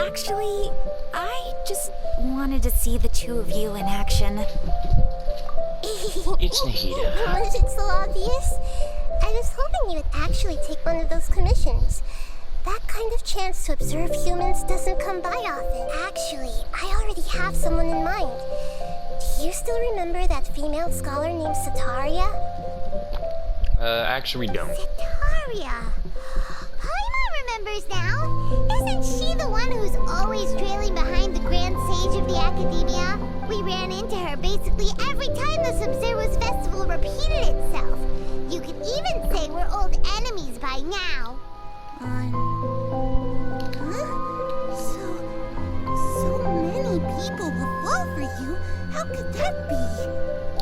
Actually, I just wanted to see the two of you in action. It's Nahida. Was it so obvious? I was hoping you would actually take one of those commissions. That kind of chance to observe humans doesn't come by often. Actually, I already have someone in mind. Do you still remember that female scholar named Sataria? Actually we don't. Sataria. Paimon remembers now. Isn't she the one who's always trailing behind the Grand Sage of the Academia? We ran into her basically every time the Sub-Zero's festival repeated itself. You could even say we're old enemies by now. Huh? So many people will fall for you. How could that be?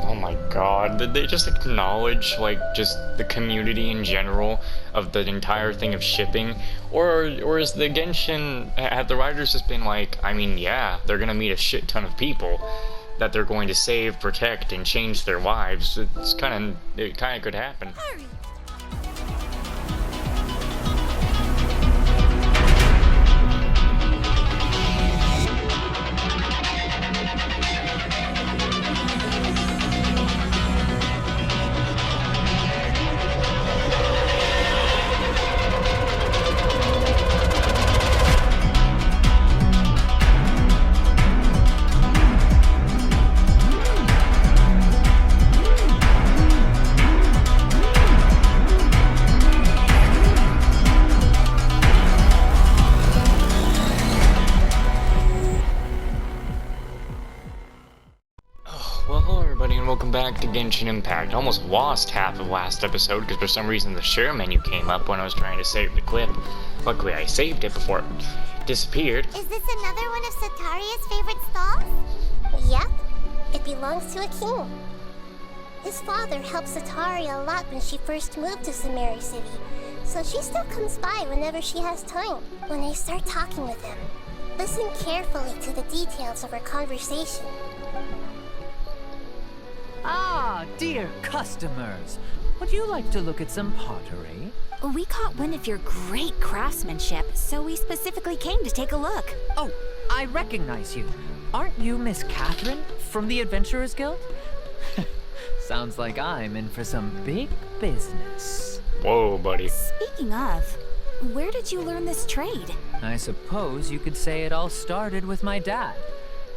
Oh my god, did they just acknowledge, like, just the community in general of the entire thing of shipping? Or is the Genshin, have the writers just been like, I mean, yeah, they're gonna meet a shit ton of people that they're going to save, protect, and change their lives. It kinda could happen. Hurry. Well, hello everybody and welcome back to Genshin Impact. I almost lost half of last episode because for some reason the share menu came up when I was trying to save the clip. Luckily I saved it before it disappeared. Is this another one of Sataria's favorite stalls? Yep. It belongs to a king. His father helped Sataria a lot when she first moved to Samari City, so she still comes by whenever she has time. When I start talking with him, listen carefully to the details of our conversation. Ah, dear customers. Would you like to look at some pottery? We caught wind of your great craftsmanship, so we specifically came to take a look. Oh, I recognize you. Aren't you Miss Catherine from the Adventurers Guild? Sounds like I'm in for some big business. Whoa, buddy. Speaking of, where did you learn this trade? I suppose you could say it all started with my dad.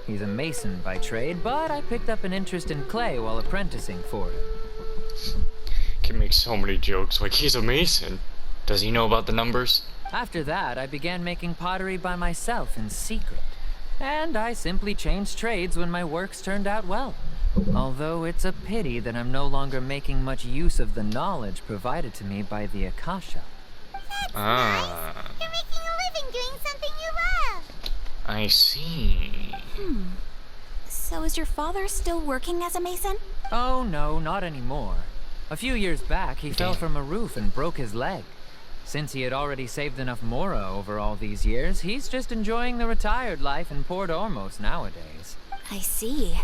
He's a mason by trade, but I picked up an interest in clay while apprenticing for him. Can make so many jokes like he's a mason. Does he know about the numbers? After that, I began making pottery by myself in secret. And I simply changed trades when my works turned out well. Although it's a pity that I'm no longer making much use of the knowledge provided to me by the Akasha. That's nice. You're making a living doing something you love. I see. So is your father still working as a mason? Oh no, not anymore. A few years back, he fell from a roof and broke his leg. Since he had already saved enough Mora over all these years, he's just enjoying the retired life in Port Ormos nowadays. I see.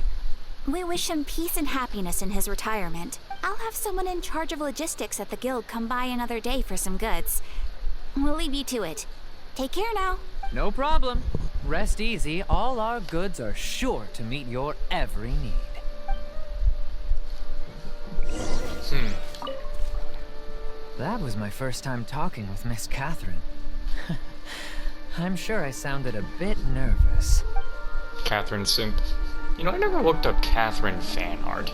We wish him peace and happiness in his retirement. I'll have someone in charge of logistics at the guild come by another day for some goods. We'll leave you to it. Take care now. No problem. Rest easy, all our goods are sure to meet your every need. That was my first time talking with Miss Catherine. I'm sure I sounded a bit nervous. Catherine Simp. You know, I never looked up Catherine fan art.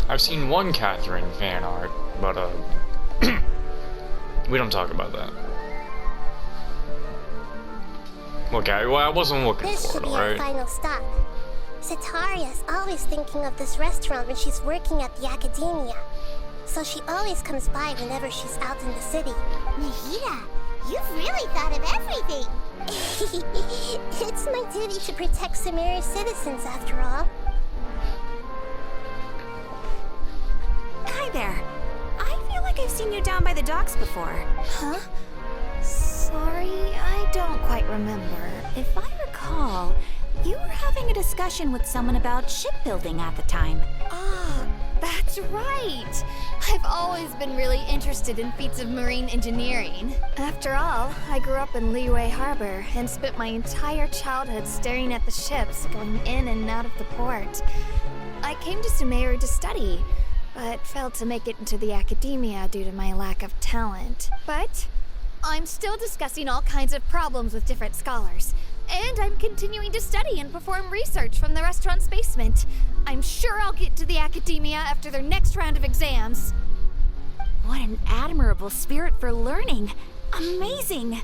I've seen one Catherine fan art, but we don't talk about that. Okay, well, I wasn't looking This for should it, be our alright? final stop. Sataria's always thinking of this restaurant when she's working at the Academia. So she always comes by whenever she's out in the city. Nahida, you've really thought of everything. It's my duty to protect Samari's citizens, after all. Hi there. I feel like I've seen you down by the docks before. Huh? Sorry, I don't quite remember. If I recall, you were having a discussion with someone about shipbuilding at the time. Ah, that's right. I've always been really interested in feats of marine engineering. After all, I grew up in Liyue Harbor and spent my entire childhood staring at the ships going in and out of the port. I came to Sumeru to study, but failed to make it into the academia due to my lack of talent. But I'm still discussing all kinds of problems with different scholars, and I'm continuing to study and perform research from the restaurant's basement. I'm sure I'll get to the academia after their next round of exams. What an admirable spirit for learning. Amazing.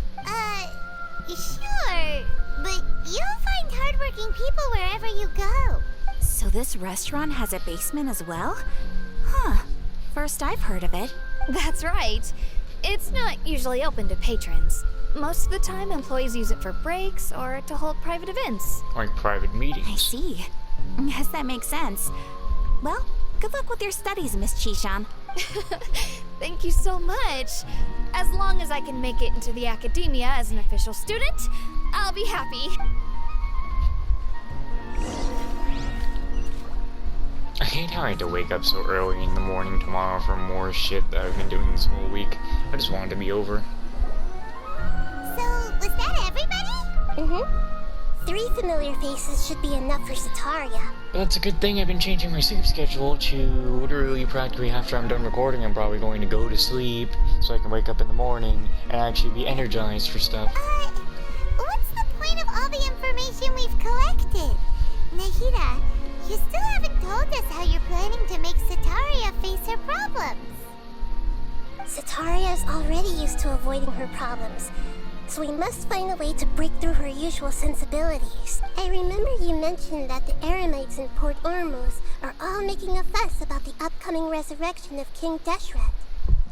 Sure. But you'll find hardworking people wherever you go. So this restaurant has a basement as well? Huh. First I've heard of it. That's right. It's not usually open to patrons. Most of the time, employees use it for breaks or to hold private events. Like private meetings. I see. Guess that makes sense. Well, good luck with your studies, Miss Chishan. Thank you so much. As long as I can make it into the academia as an official student, I'll be happy. I hate how I had to wake up so early in the morning tomorrow for more shit that I've been doing this whole week. I just wanted to be over. So, was that everybody? 3 familiar faces should be enough for Sataria. But that's a good thing. I've been changing my sleep schedule to literally practically after I'm done recording, I'm probably going to go to sleep so I can wake up in the morning and actually be energized for stuff. What's the point of all the information we've collected? Nahida, you still haven't told us how you're planning to make Sataria face her problems. Sataria is already used to avoiding her problems, so we must find a way to break through her usual sensibilities. I remember you mentioned that the Eremites in Port Ormuz are all making a fuss about the upcoming resurrection of King Deshret.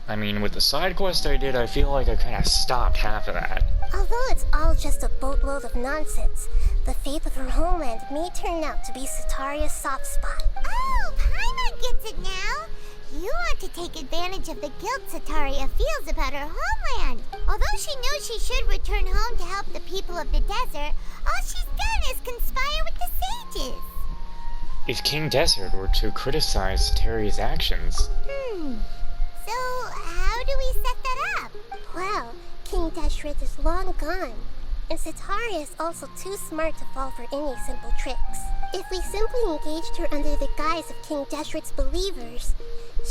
I mean, with the side quest I did, I feel like I kind of stopped half of that. Although it's all just a boatload of nonsense, the fate of her homeland may turn out to be Sataria's soft spot. Oh, Paimon gets it now! You want to take advantage of the guilt Sataria feels about her homeland. Although she knows she should return home to help the people of the desert, all she's done is conspire with the sages. If King Desert were to criticize Terry's actions... So, how do we set that up? Well, King Deshret is long gone, and Sataria is also too smart to fall for any simple tricks. If we simply engaged her under the guise of King Deshret's believers,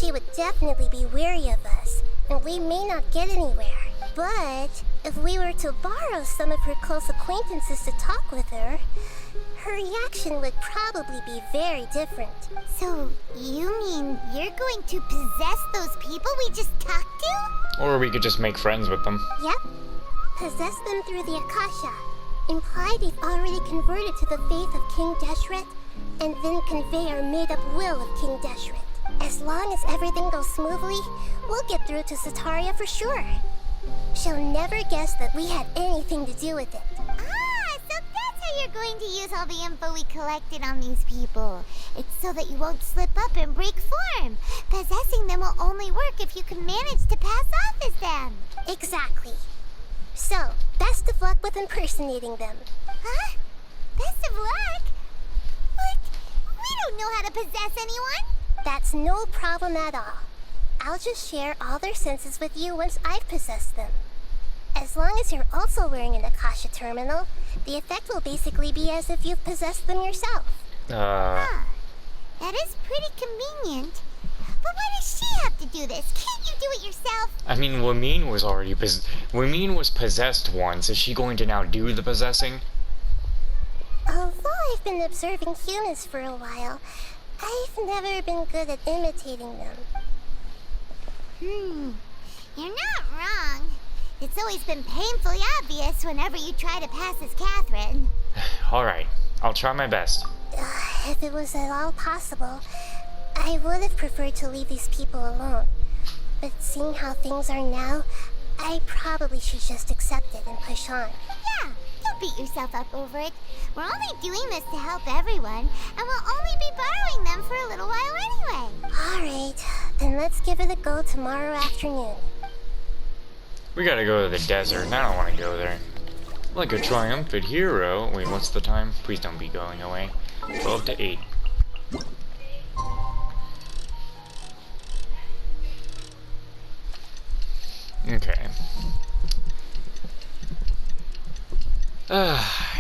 she would definitely be wary of us, and we may not get anywhere. But if we were to borrow some of her close acquaintances to talk with her, her reaction would probably be very different. So, you mean you're going to possess those people we just talked to? Or we could just make friends with them. Yep. Possess them through the Akasha. Imply they've already converted to the faith of King Deshret, and then convey our made-up will of King Deshret. As long as everything goes smoothly, we'll get through to Sataria for sure. She'll never guess that we had anything to do with it. Ah, so that's how you're going to use all the info we collected on these people. It's so that you won't slip up and break form. Possessing them will only work if you can manage to pass off as them. Exactly. So, best of luck with impersonating them. Huh? Best of luck? But we don't know how to possess anyone. That's no problem at all. I'll just share all their senses with you once I've possessed them. As long as you're also wearing an Akasha terminal, the effect will basically be as if you've possessed them yourself. Huh. That is pretty convenient. But why does she have to do this? Can't you do it yourself? I mean, Wamine was possessed once. Is she going to now do the possessing? Although I've been observing humans for a while, I've never been good at imitating them. You're not wrong. It's always been painfully obvious whenever you try to pass as Catherine. Alright, I'll try my best. If it was at all possible, I would have preferred to leave these people alone. But seeing how things are now, I probably should just accept it and push on. Yeah, don't beat yourself up over it. We're only doing this to help everyone, and we'll only be borrowing them for a little while anyway. Alright, then let's give it a go tomorrow afternoon. We gotta go to the desert, and I don't want to go there. Like a triumphant hero. Wait, what's the time? Please don't be going away. 12 to 8. Okay.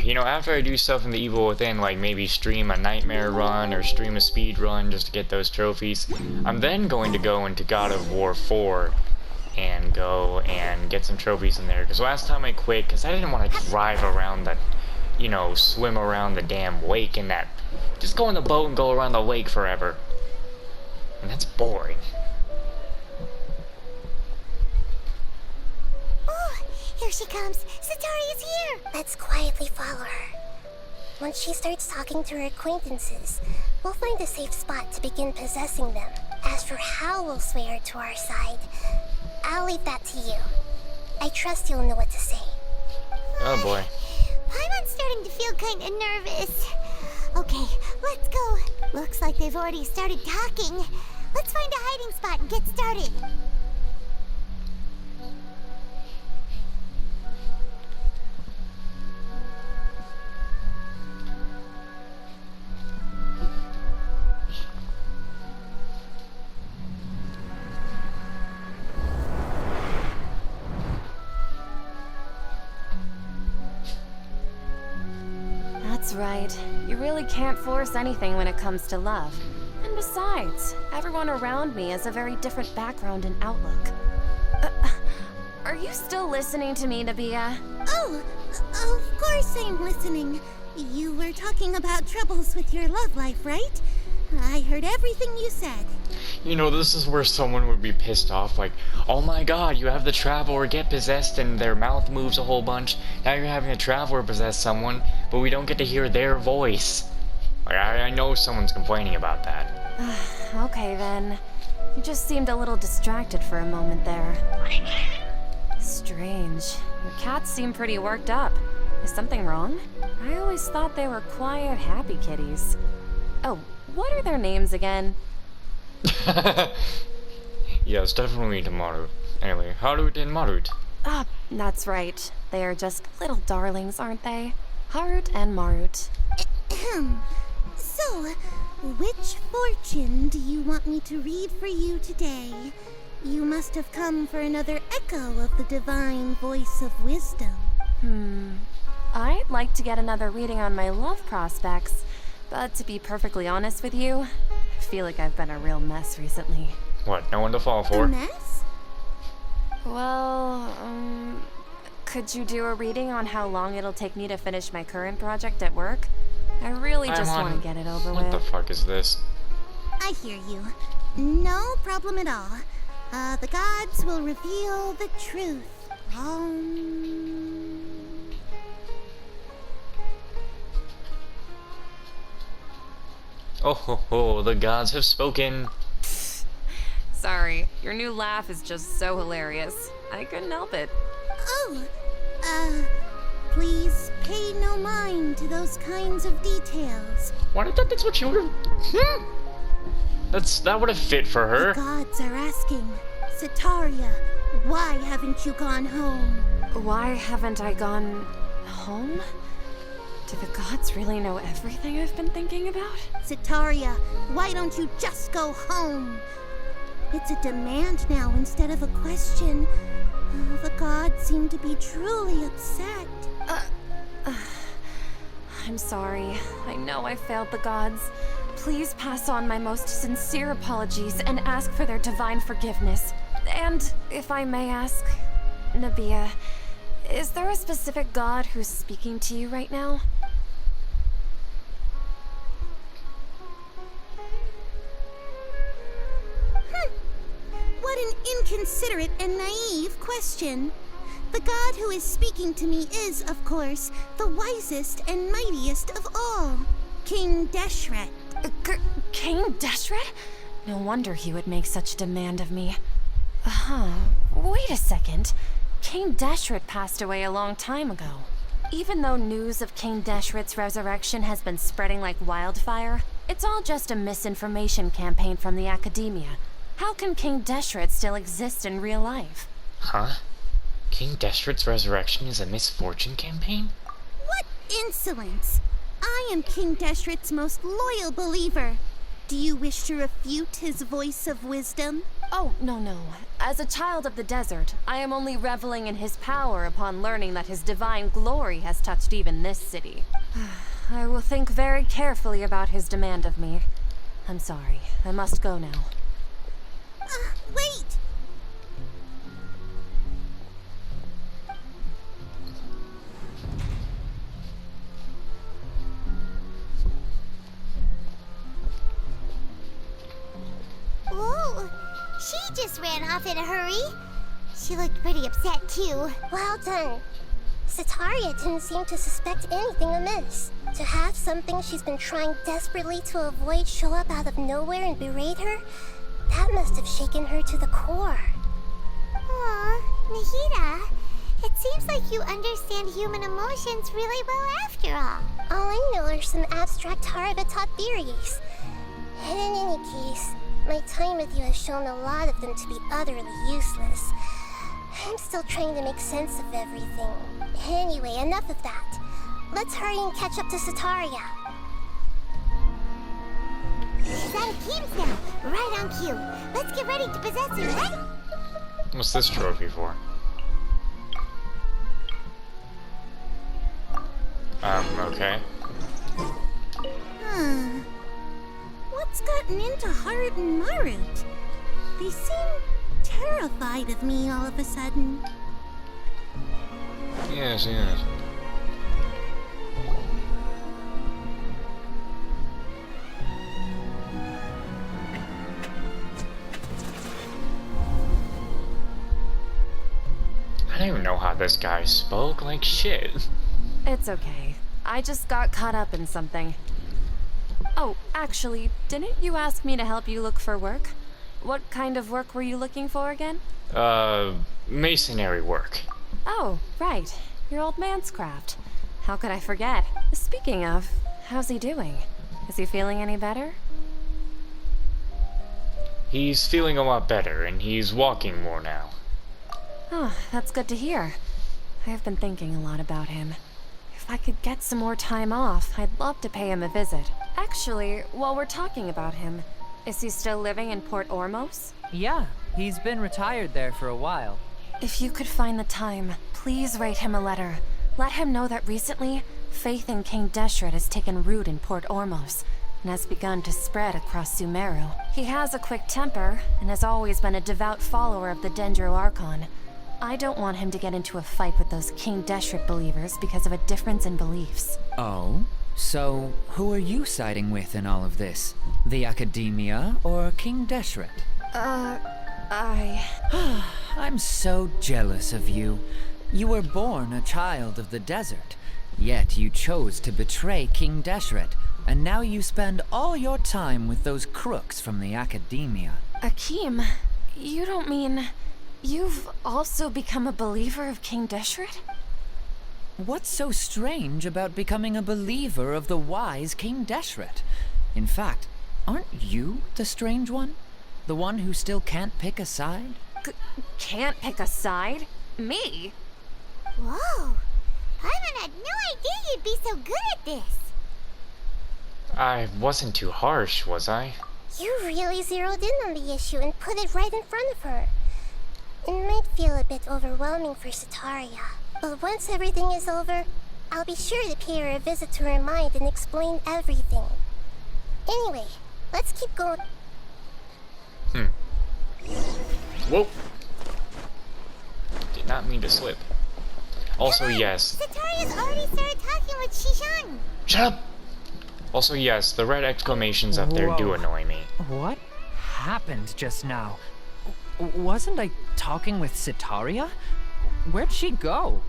You know, after I do stuff in the Evil Within, like maybe stream a nightmare run or stream a speed run just to get those trophies, I'm then going to go into God of War 4 and go and get some trophies in there. Because last time I quit, because I didn't want to drive around the, you know, swim around the damn lake in that. Just go in the boat and go around the lake forever. And that's boring. Here she comes! Satari is here! Let's quietly follow her. Once she starts talking to her acquaintances, we'll find a safe spot to begin possessing them. As for how we'll sway her to our side, I'll leave that to you. I trust you'll know what to say. Oh boy. Paimon's starting to feel kinda nervous. Okay, let's go. Looks like they've already started talking. Let's find a hiding spot and get started. That's right. You really can't force anything when it comes to love. And besides, everyone around me has a very different background and outlook. Are you still listening to me, Nabia? Oh, of course I'm listening. You were talking about troubles with your love life, right? I heard everything you said. You know, this is where someone would be pissed off, like, oh my god, you have the traveler get possessed and their mouth moves a whole bunch. Now you're having a traveler possess someone, but we don't get to hear their voice. Like, I know someone's complaining about that. Okay then. You just seemed a little distracted for a moment there. Strange. Your cats seem pretty worked up. Is something wrong? I always thought they were quiet, happy kitties. Oh, what are their names again? Yeah, it's definitely to Marut. Anyway, Harut and Marut. Ah, that's right. They are just little darlings, aren't they? Harut and Marut. So, which fortune do you want me to read for you today? You must have come for another echo of the divine voice of wisdom. I'd like to get another reading on my love prospects, but to be perfectly honest with you, I feel like I've been a real mess recently. What, no one to fall A for? mess? Well, could you do a reading on how long it'll take me to finish my current project at work? I really just want to get it over What with. the fuck is this? I hear you. No problem at all. The gods will reveal the truth. Oh ho ho, the gods have spoken. Sorry, your new laugh is just so hilarious. I couldn't help it. Oh, please pay no mind to those kinds of details. What? I thought that's what you would've... That would've fit for her. The gods are asking, Sataria, why haven't you gone home? Why haven't I gone home? Do the gods really know everything I've been thinking about? Sataria, why don't you just go home? It's a demand now instead of a question. The gods seem to be truly upset. I'm sorry. I know I failed the gods. Please pass on my most sincere apologies and ask for their divine forgiveness. And, if I may ask, Nabia, is there a specific god who's speaking to you right now? What an inconsiderate and naive question. The god who is speaking to me is, of course, the wisest and mightiest of all, King Deshret. King Deshret? No wonder he would make such demand of me. Wait a second. King Deshret passed away a long time ago. Even though news of King Deshret's resurrection has been spreading like wildfire, it's all just a misinformation campaign from the academia. How can King Deshret still exist in real life? Huh? King Deshret's resurrection is a misfortune campaign? What insolence! I am King Deshret's most loyal believer. Do you wish to refute his voice of wisdom? Oh, no. As a child of the desert, I am only reveling in his power upon learning that his divine glory has touched even this city. I will think very carefully about his demand of me. I'm sorry. I must go now. Wait! Whoa! She just ran off in a hurry. She looked pretty upset, too. Well done. Sataria didn't seem to suspect anything amiss. To have something she's been trying desperately to avoid show up out of nowhere and berate her, that must have shaken her to the core. Aw, Nahida, it seems like you understand human emotions really well after all. All I know are some abstract Harava-taught theories. And in any case, my time with you has shown a lot of them to be utterly useless. I'm still trying to make sense of everything. Anyway, enough of that. Let's hurry and catch up to Sataria. She's out of Keem's now. Right on cue. Let's get ready to possess her, right? What's this trophy for? Okay. What's gotten into Haru and Marut? They seem terrified of me all of a sudden. Yes. I don't even know how this guy spoke, like shit. It's okay. I just got caught up in something. Oh, actually, didn't you ask me to help you look for work? What kind of work were you looking for again? Masonry work. Oh, right. Your old man's craft. How could I forget? Speaking of, how's he doing? Is he feeling any better? He's feeling a lot better, and he's walking more now. Oh, that's good to hear. I have been thinking a lot about him. If I could get some more time off, I'd love to pay him a visit. Actually, while we're talking about him, is he still living in Port Ormos? Yeah, he's been retired there for a while. If you could find the time, please write him a letter. Let him know that recently, faith in King Deshret has taken root in Port Ormos and has begun to spread across Sumeru. He has a quick temper and has always been a devout follower of the Dendro Archon. I don't want him to get into a fight with those King Deshret believers because of a difference in beliefs. Oh? So, who are you siding with in all of this? The Academia or King Deshret? I'm so jealous of you. You were born a child of the desert, yet you chose to betray King Deshret, and now you spend all your time with those crooks from the Academia. Akeem, you don't mean... you've also become a believer of King Deshret? What's so strange about becoming a believer of the wise King Deshret? In fact, aren't you the strange one? The one who still can't pick a side? Can't pick a side? Me? Whoa! Paimon had no idea you'd be so good at this. I wasn't too harsh, was I? You really zeroed in on the issue and put it right in front of her. It might feel a bit overwhelming for Sataria, but once everything is over, I'll be sure to pay her a visit to her mind and explain everything. Anyway, let's keep going. Whoa. Did not mean to slip. Also, yes. Sataria's already started talking with Shishan. Shut up! Also, yes, the red exclamations up there do Whoa. annoy me. What happened just now? Wasn't I talking with Sataria? Where'd she go?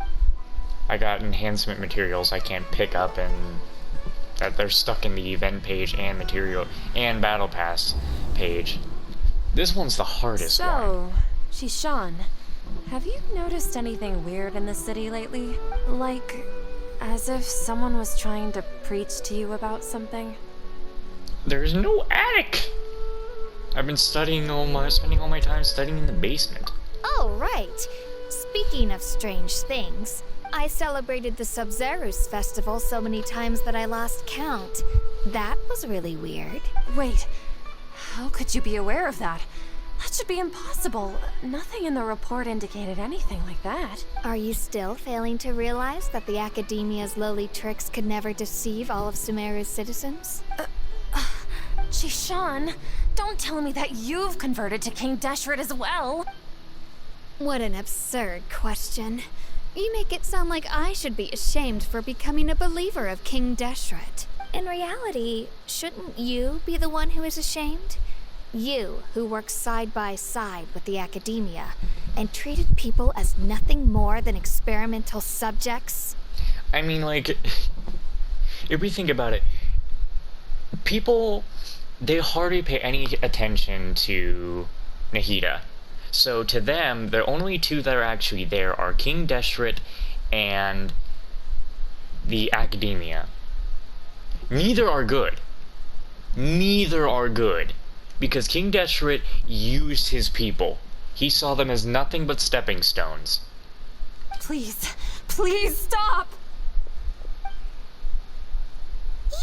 I got enhancement materials I can't pick up, and that they're stuck in the event page and material and battle pass page. This one's the hardest one. So, Shishan, have you noticed anything weird in the city lately? Like, as if someone was trying to preach to you about something? There's no attic! I've been spending all my time studying in the basement. Oh, right. Speaking of strange things, I celebrated the Sub-Zerus festival so many times that I lost count. That was really weird. Wait, How could you be aware of that? That should be impossible. Nothing in the report indicated anything like that. Are you still failing to realize that the Academia's lowly tricks could never deceive all of Sumeru's citizens? Jishan, don't tell me that you've converted to King Deshret as well. What an absurd question. You make it sound like I should be ashamed for becoming a believer of King Deshret. In reality, shouldn't you be the one who is ashamed? You, who works side by side with the Academia, and treated people as nothing more than experimental subjects? I mean, like, if we think about it, people, they hardly pay any attention to Nahida. So to them, the only two that are actually there are King Deshret and the Academia. Neither are good. Neither are good. Because King Deshret used his people. He saw them as nothing but stepping stones. Please, please stop!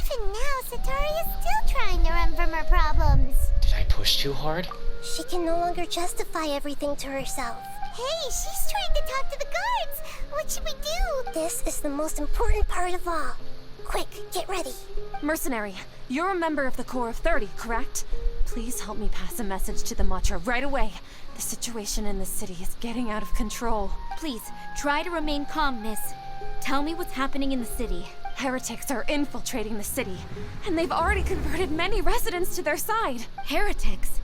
Even now, Satari is still trying to run from her problems. Did I push too hard? She can no longer justify everything to herself. Hey, she's trying to talk to the guards! What should we do? This is the most important part of all. Quick, get ready. Mercenary, you're a member of the Corps of 30, correct? Please help me pass a message to the Matcha right away. The situation in the city is getting out of control. Please, try to remain calm, miss. Tell me what's happening in the city. Heretics are infiltrating the city, and they've already converted many residents to their side. Heretics?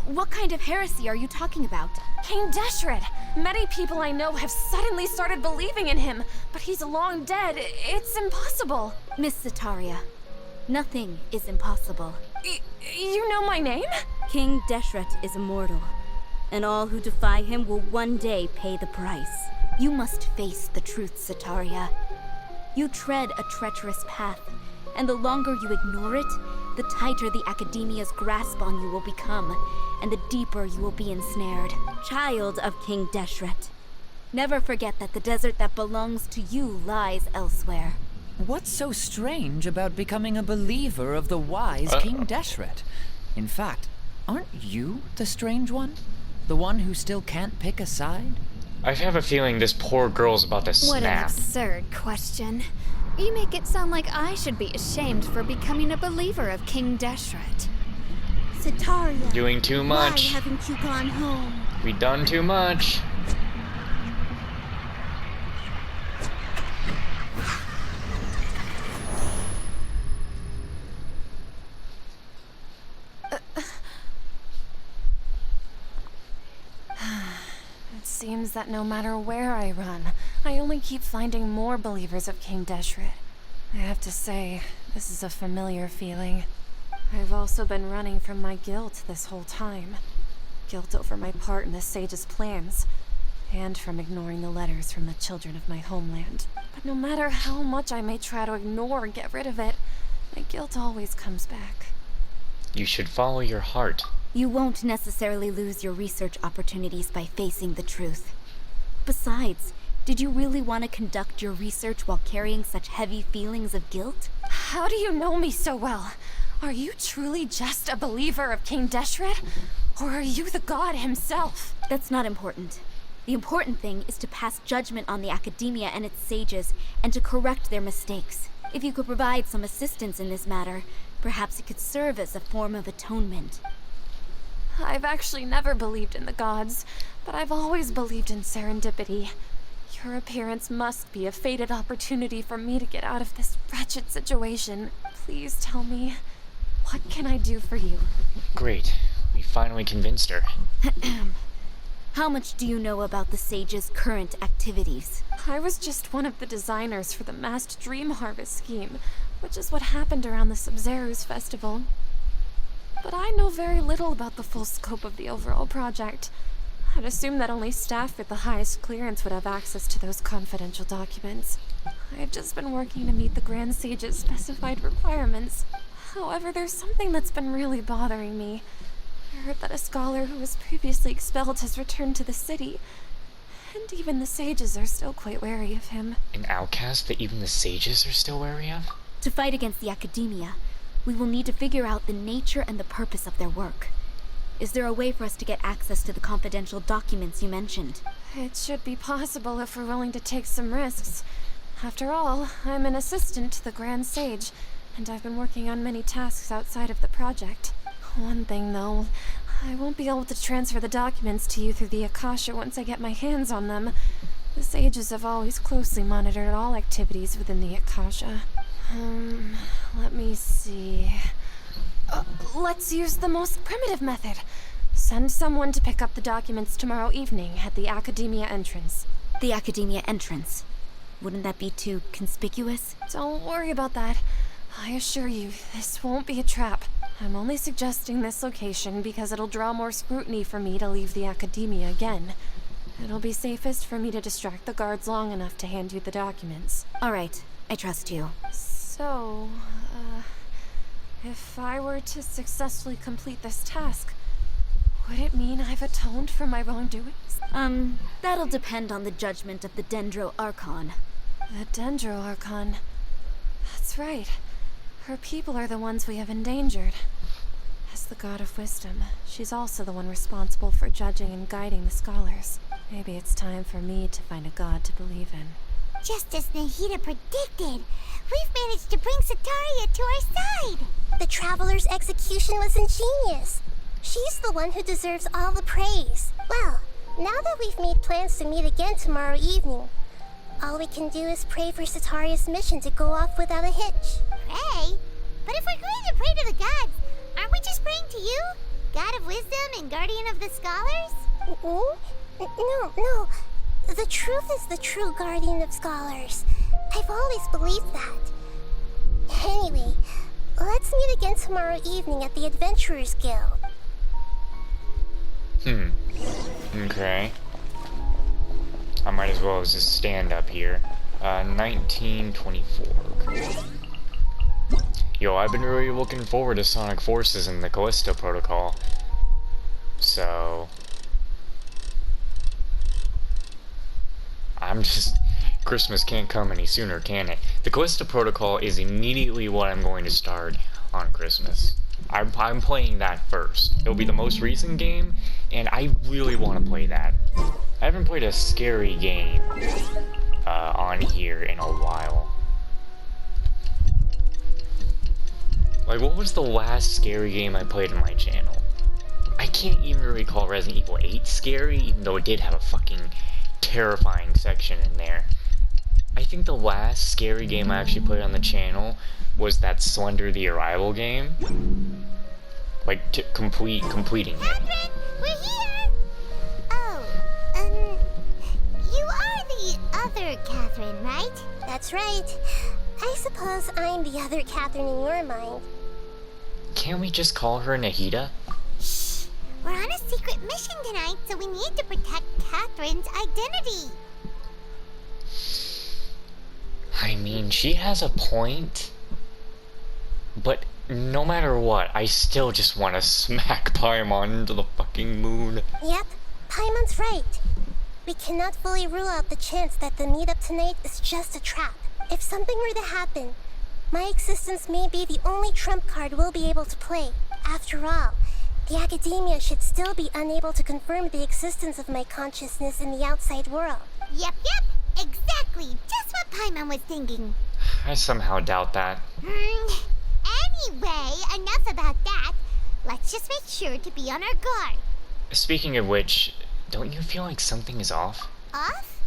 What kind of heresy are you talking about? King Deshret! Many people I know have suddenly started believing in him, but he's long dead. It's impossible. Miss Sataria, nothing is impossible. You know my name? King Deshret is immortal, and all who defy him will one day pay the price. You must face the truth, Sataria. You tread a treacherous path, and the longer you ignore it, the tighter the Academia's grasp on you will become, and the deeper you will be ensnared. Child of King Deshret, Never forget that the desert that belongs to you lies elsewhere. What's so strange about becoming a believer of the wise King Deshret? In fact, aren't you the strange one? The one who still can't pick a side? I have a feeling this poor girl's about to What an snap. absurd question. You make it sound like I should be ashamed for becoming a believer of King Deshret. Sataria, Doing too why much. haven't you gone home? We done too much. It seems that no matter where I run, I only keep finding more believers of King Deshret. I have to say, this is a familiar feeling. I've also been running from my guilt this whole time. Guilt over my part in the sage's plans, and from ignoring the letters from the children of my homeland. But no matter how much I may try to ignore and get rid of it, my guilt always comes back. You should follow your heart. You won't necessarily lose your research opportunities by facing the truth. Besides, did you really want to conduct your research while carrying such heavy feelings of guilt? How do you know me so well? Are you truly just a believer of King Deshret? Or are you the god himself? That's not important. The important thing is to pass judgment on the Academia and its sages, and to correct their mistakes. If you could provide some assistance in this matter, perhaps it could serve as a form of atonement. I've actually never believed in the gods, but I've always believed in serendipity. Your appearance must be a fated opportunity for me to get out of this wretched situation. Please tell me, what can I do for you? Great. We finally convinced her. How much do you know about the sage's current activities? I was just one of the designers for the masked dream harvest scheme, which is what happened around the Sub-Zero's festival. But I know very little about the full scope of the overall project. I'd assume that only staff with the highest clearance would have access to those confidential documents. I've just been working to meet the Grand Sage's specified requirements. However, there's something that's been really bothering me. I heard that a scholar who was previously expelled has returned to the city, and even the sages are still quite wary of him. An outcast that even the sages are still wary of? To fight against the Academia, We will need to figure out the nature and the purpose of their work. Is there a way for us to get access to the confidential documents you mentioned? It should be possible if we're willing to take some risks. After all, I'm an assistant to the Grand Sage, and I've been working on many tasks outside of the project. One thing, though, I won't be able to transfer the documents to you through the Akasha once I get my hands on them. The sages have always closely monitored all activities within the Akasha. Let me see. Let's use the most primitive method. Send someone to pick up the documents tomorrow evening at the Academia entrance. The Academia entrance. Wouldn't that be too conspicuous? Don't worry about that. I assure you, this won't be a trap. I'm only suggesting this location because it'll draw more scrutiny for me to leave the Academia again. It'll be safest for me to distract the guards long enough to hand you the documents. All right, I trust you. So, if I were to successfully complete this task, would it mean I've atoned for my wrongdoings? That'll depend on the judgment of the Dendro Archon. The Dendro Archon. That's right. Her people are the ones we have endangered. As the god of wisdom, she's also the one responsible for judging and guiding the scholars. Maybe it's time for me to find a god to believe in. Just as Nahida predicted, we've managed to bring Sataria to our side. The Traveler's execution was ingenious. She's the one who deserves all the praise. Well, now that we've made plans to meet again tomorrow evening, all we can do is pray for Sataria's mission to go off without a hitch. Pray? But if we're going to pray to the gods, aren't we just praying to you? God of wisdom and guardian of the scholars? No. The truth is the true guardian of scholars. I've always believed that. Anyway, let's meet again tomorrow evening at the Adventurers Guild. Okay. I might as well just stand up here. 1924. Yo, I've been really looking forward to Sonic Forces and the Callisto Protocol. So... Christmas can't come any sooner, can it? The Callisto Protocol is immediately what I'm going to start on Christmas. I'm playing that first. It'll be the most recent game, and I really want to play that. I haven't played a scary game on here in a while. Like, what was the last scary game I played on my channel? I can't even recall Resident Evil 8 scary, even though it did have a fucking terrifying section in there. I think the last scary game I actually played on the channel was that Slender the Arrival game. Like, completing it. Catherine, we're here! Oh, you are the other Catherine, right? That's right. I suppose I'm the other Catherine in your mind. Can't we just call her Nahida? Shh! We're on a secret mission tonight, so we need to protect Catherine's identity. I mean, she has a point. But no matter what, I still just want to smack Paimon into the fucking moon. Yep, Paimon's right. We cannot fully rule out the chance that the meetup tonight is just a trap. If something were to happen, my existence may be the only trump card we'll be able to play. After all, the Academia should still be unable to confirm the existence of my consciousness in the outside world. Yep, exactly. Just what Paimon was thinking. I somehow doubt that. Anyway, enough about that. Let's just make sure to be on our guard. Speaking of which, don't you feel like something is off? Off?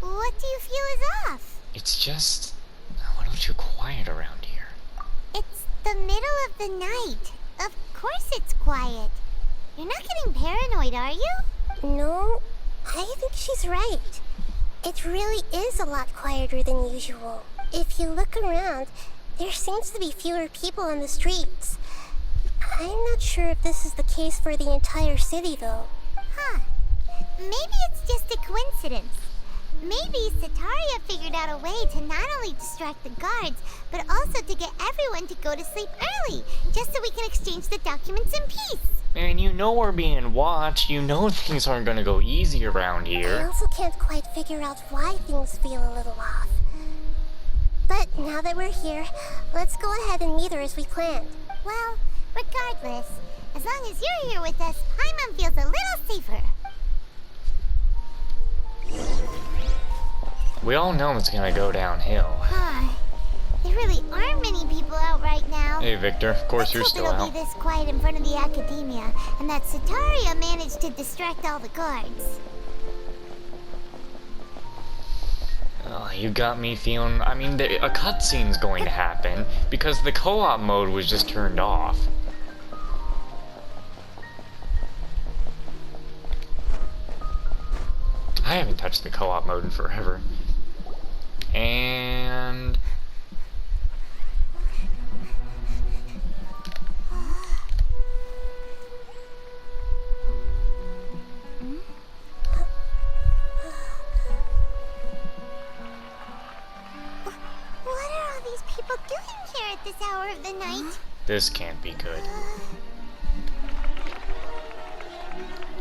What do you feel is off? It's just a little too quiet around here. It's the middle of the night. Of course it's quiet. You're not getting paranoid, are you? No, I think she's right. It really is a lot quieter than usual. If you look around, there seems to be fewer people on the streets. I'm not sure if this is the case for the entire city, though. Huh. Maybe it's just a coincidence. Maybe Sataria figured out a way to not only distract the guards, but also to get everyone to go to sleep early, just so we can exchange the documents in peace. And you know we're being watched. You know things aren't gonna go easy around I here. also can't quite figure out why things feel a little off. But now that we're here, let's go ahead and meet her as we planned. Well, regardless, as long as you're here with us, Paimon feels a little safer. We all know it's gonna go downhill. There really aren't many people out right now. Hey, Victor, of course you're still It'll out. be this quiet in front of the academia, and that Sataria managed to distract all the guards. Oh, you got me feeling... I mean, a cutscene's going to happen, because the co-op mode was just turned off. I haven't touched the co-op mode in forever. And... What are all these people doing here at this hour of the night? this can't be good.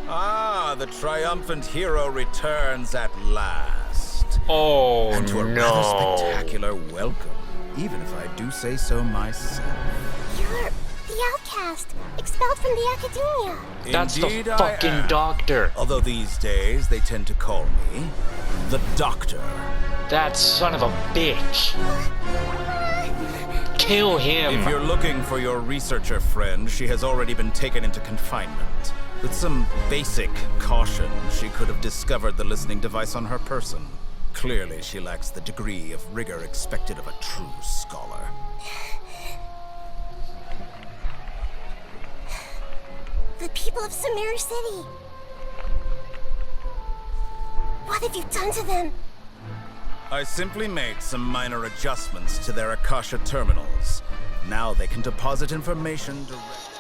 Ah, the triumphant hero returns at last. Oh, And to a no. rather spectacular welcome, even if I do say so myself. You're the outcast, expelled from the academia. That's Indeed the I fucking am. doctor. Although these days they tend to call me the Doctor. That son of a bitch. Kill him. If you're looking for your researcher friend, she has already been taken into confinement. With some basic caution, she could have discovered the listening device on her person. Clearly, she lacks the degree of rigor expected of a true scholar. The people of Sumeru City. What have you done to them? I simply made some minor adjustments to their Akasha terminals. Now they can deposit information directly.